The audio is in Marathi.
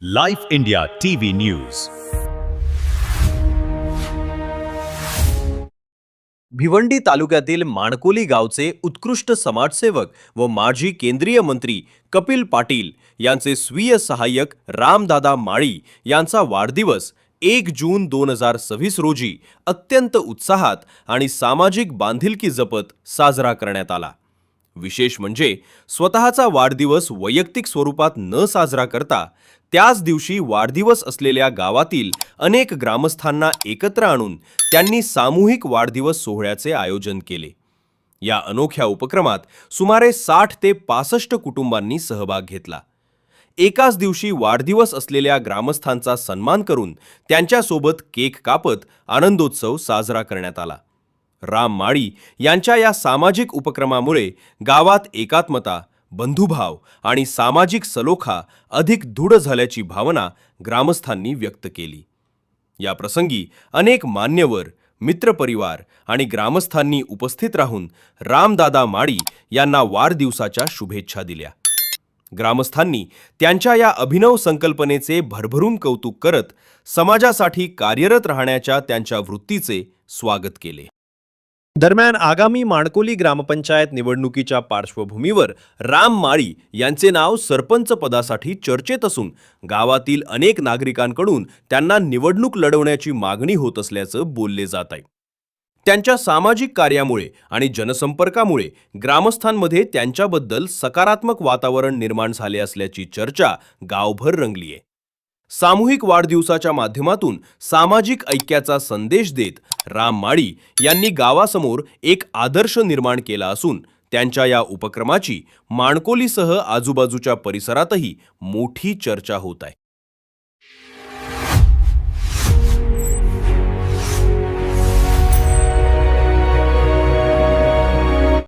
Life India TV news. Bhiwandi तालुक्यातील माणकोली गावचे उत्कृष्ट समाजसेवक व माजी केंद्रीय मंत्री कपिल पाटील यांचे स्वीय सहाय्यक रामदादा माळी यांचा वाढदिवस 1 जून 2026 रोजी अत्यंत उत्साहात आणि सामाजिक बांधिलकी जपत साजरा करण्यात आला. विशेष म्हणजे स्वतःचा वाढदिवस वैयक्तिक स्वरूपात न साजरा करता त्याच दिवशी वाढदिवस असलेल्या गावातील अनेक ग्रामस्थांना एकत्र आणून त्यांनी सामूहिक वाढदिवस सोहळ्याचे आयोजन केले. या अनोख्या उपक्रमात सुमारे 60 ते 65 कुटुंबांनी सहभाग घेतला. एकाच दिवशी वाढदिवस असलेल्या ग्रामस्थांचा सन्मान करून त्यांच्यासोबत केक कापत आनंदोत्सव साजरा करण्यात आला. राम माळी यांच्या या सामाजिक उपक्रमामुळे गावात एकात्मता, बंधुभाव आणि सामाजिक सलोखा अधिक दृढ झाल्याची भावना ग्रामस्थांनी व्यक्त केली. या प्रसंगी अनेक मान्यवर, मित्रपरिवार आणि ग्रामस्थांनी उपस्थित राहून रामदादा माळी यांना वाढदिवसाच्या शुभेच्छा दिल्या. ग्रामस्थांनी त्यांच्या या अभिनव संकल्पनेचे भरभरून कौतुक करत समाजासाठी कार्यरत राहण्याच्या त्यांच्या वृत्तीचे स्वागत केले. दरम्यान आगामी माणकोली ग्रामपंचायत निवडणुकीच्या पार्श्वभूमीवर राम माळी यांचे नाव सरपंच पदासाठी चर्चेत असून गावातील अनेक नागरिकांकडून त्यांना निवडणूक लढवण्याची मागणी होत असल्याचं बोलले जात आहे. त्यांच्या सामाजिक कार्यामुळे आणि जनसंपर्कामुळे ग्रामस्थांमध्ये त्यांच्याबद्दल सकारात्मक वातावरण निर्माण झाले असल्याची चर्चा गावभर रंगली आहे. सामूहिक वाढदिवसाच्या माध्यमातून सामाजिक ऐक्याचा संदेश देत राम माळी यांनी गावासमोर एक आदर्श निर्माण केला असून त्यांच्या या उपक्रमाची माणकोलीसह आजूबाजूच्या परिसरातही मोठी चर्चा होत आहे.